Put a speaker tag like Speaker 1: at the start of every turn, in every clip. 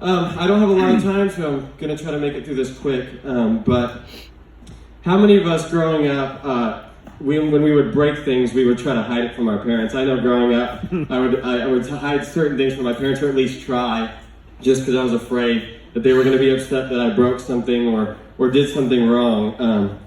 Speaker 1: I don't have a lot of time, so I'm going to try to make it through this quick. But how many of us growing up, when we would break things, we would try to hide it from our parents? I know growing up, I would hide certain things from my parents, or at least try, just because I was afraid that they were going to be upset that I broke something or did something wrong.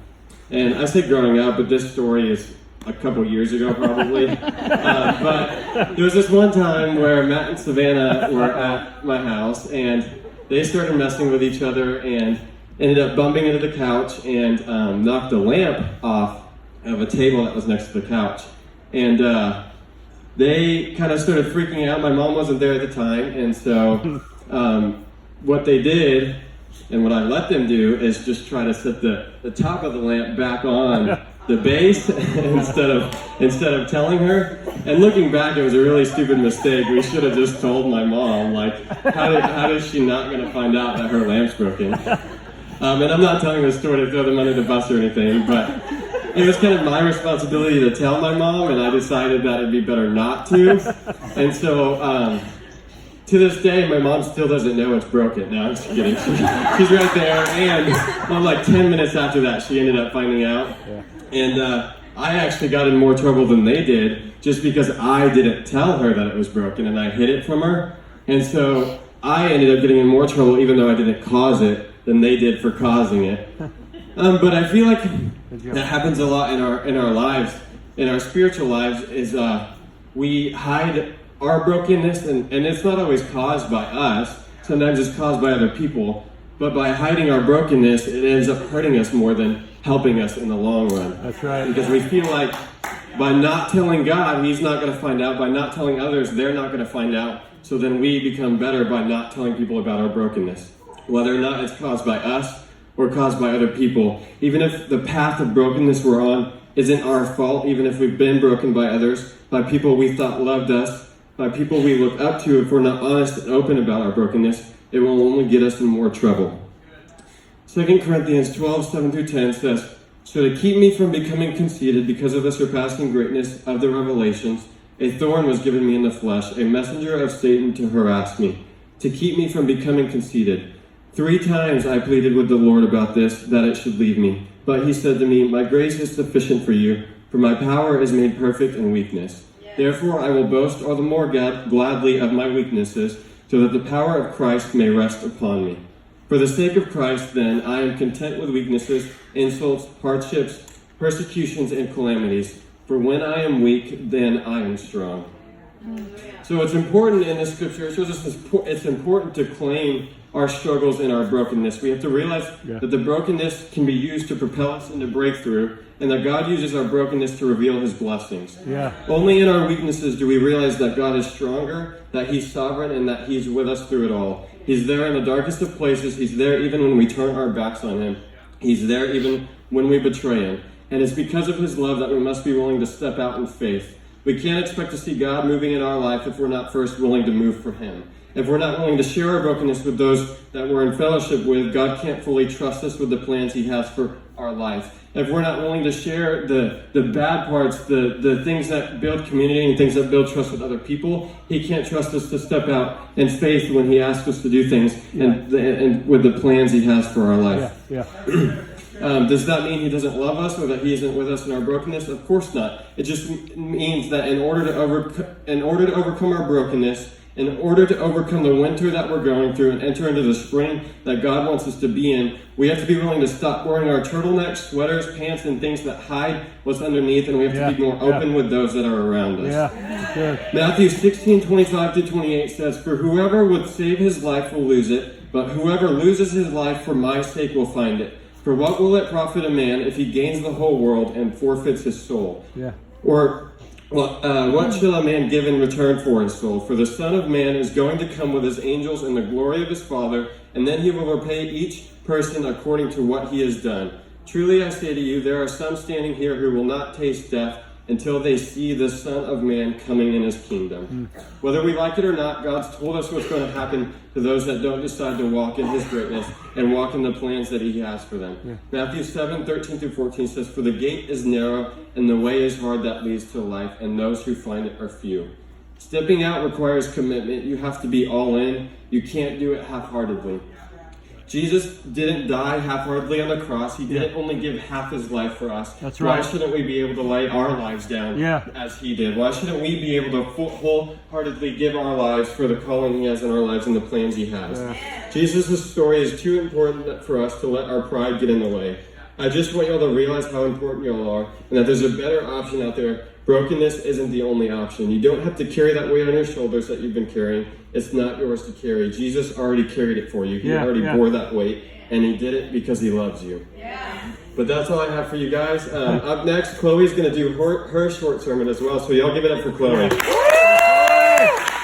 Speaker 1: And I say growing up, but this story is a couple years ago probably. But there was this one time where Matt and Savannah were at my house, and they started messing with each other and ended up bumping into the couch and knocked a lamp off of a table that was next to the couch. And they kind of started freaking out. My mom wasn't there at the time, and so what they did, and what I let them do, is just try to set the top of the lamp back on the base instead of telling her. And looking back, it was a really stupid mistake. We should have just told my mom, like, how is she not going to find out that her lamp's broken? And I'm not telling this story to throw them under the bus or anything, but it was kind of my responsibility to tell my mom, and I decided that it'd be better not to. And so, to this day, my mom still doesn't know it's broken. No, I'm just kidding. She's right there, and like 10 minutes after that, she ended up finding out. Yeah. And I actually got in more trouble than they did, just because I didn't tell her that it was broken, and I hid it from her. And so I ended up getting in more trouble, even though I didn't cause it, than they did for causing it. But I feel like that happens a lot in our lives, in our spiritual lives, is we hide our brokenness, and it's not always caused by us. Sometimes it's caused by other people. But by hiding our brokenness, it ends up hurting us more than helping us in the long run.
Speaker 2: That's right.
Speaker 1: Because we feel like by not telling God, He's not going to find out. By not telling others, they're not going to find out. So then we become better by not telling people about our brokenness, whether or not it's caused by us or caused by other people. Even if the path of brokenness we're on isn't our fault, even if we've been broken by others, by people we thought loved us, by people we look up to, if we're not honest and open about our brokenness, it will only get us in more trouble. 2 Corinthians 12:7-10 says, "So to keep me from becoming conceited because of the surpassing greatness of the revelations, a thorn was given me in the flesh, a messenger of Satan to harass me, to keep me from becoming conceited. 3 times I pleaded with the Lord about this, that it should leave me. But He said to me, 'My grace is sufficient for you, for my power is made perfect in weakness.' Therefore I will boast all the more gladly of my weaknesses, so that the power of Christ may rest upon me. For the sake of Christ, then, I am content with weaknesses, insults, hardships, persecutions, and calamities. For when I am weak, then I am strong." So it's important in this scripture, it shows us it's important to claim our struggles and our brokenness. We have to realize that the brokenness can be used to propel us into breakthrough, and that God uses our brokenness to reveal His blessings.
Speaker 2: Yeah.
Speaker 1: Only in our weaknesses do we realize that God is stronger, that He's sovereign, and that He's with us through it all. He's there in the darkest of places. He's there even when we turn our backs on Him. He's there even when we betray Him. And it's because of His love that we must be willing to step out in faith. We can't expect to see God moving in our life if we're not first willing to move for Him. If we're not willing to share our brokenness with those that we're in fellowship with, God can't fully trust us with the plans He has for our life. If we're not willing to share the bad parts, the things that build community and things that build trust with other people, He can't trust us to step out in faith when He asks us to do things and with the plans He has for our life. Does that mean He doesn't love us or that He isn't with us in our brokenness? Of course not. It just means that in order to overcome our brokenness, in order to overcome the winter that we're going through and enter into the spring that God wants us to be in, we have to be willing to stop wearing our turtlenecks, sweaters, pants, and things that hide what's underneath, and we have to be more open with those that are around us. Matthew 16:25-28 says, "For whoever would save his life will lose it, but whoever loses his life for my sake will find it. For what will it profit a man if he gains the whole world and forfeits his soul? Or what shall a man give in return for his soul? For the Son of Man is going to come with His angels in the glory of His Father, and then He will repay each person according to what he has done. Truly I say to you, there are some standing here who will not taste death until they see the Son of Man coming in His kingdom." Whether we like it or not, God's told us what's going to happen to those that don't decide to walk in His greatness and walk in the plans that He has for them. Matthew 7:13-14 says, "For the gate is narrow and the way is hard that leads to life, and those who find it are few. Stepping out requires commitment. You have to be all in. You can't do it half-heartedly. Jesus didn't die half-heartedly on the cross. He didn't only give half his life for us.
Speaker 2: That's right.
Speaker 1: Why shouldn't we be able to lay our lives down as he did? Why shouldn't we be able to wholeheartedly give our lives for the calling he has in our lives and the plans he has? Jesus' story is too important for us to let our pride get in the way. I just want y'all to realize how important y'all are and that there's a better option out there. Brokenness isn't the only option. You don't have to carry that weight on your shoulders that you've been carrying. It's not yours to carry. Jesus already carried it for you. He already bore that weight, and he did it because he loves you. But that's all I have for you guys. Up next, Chloe's going to do her short sermon as well, so y'all give it up for Chloe.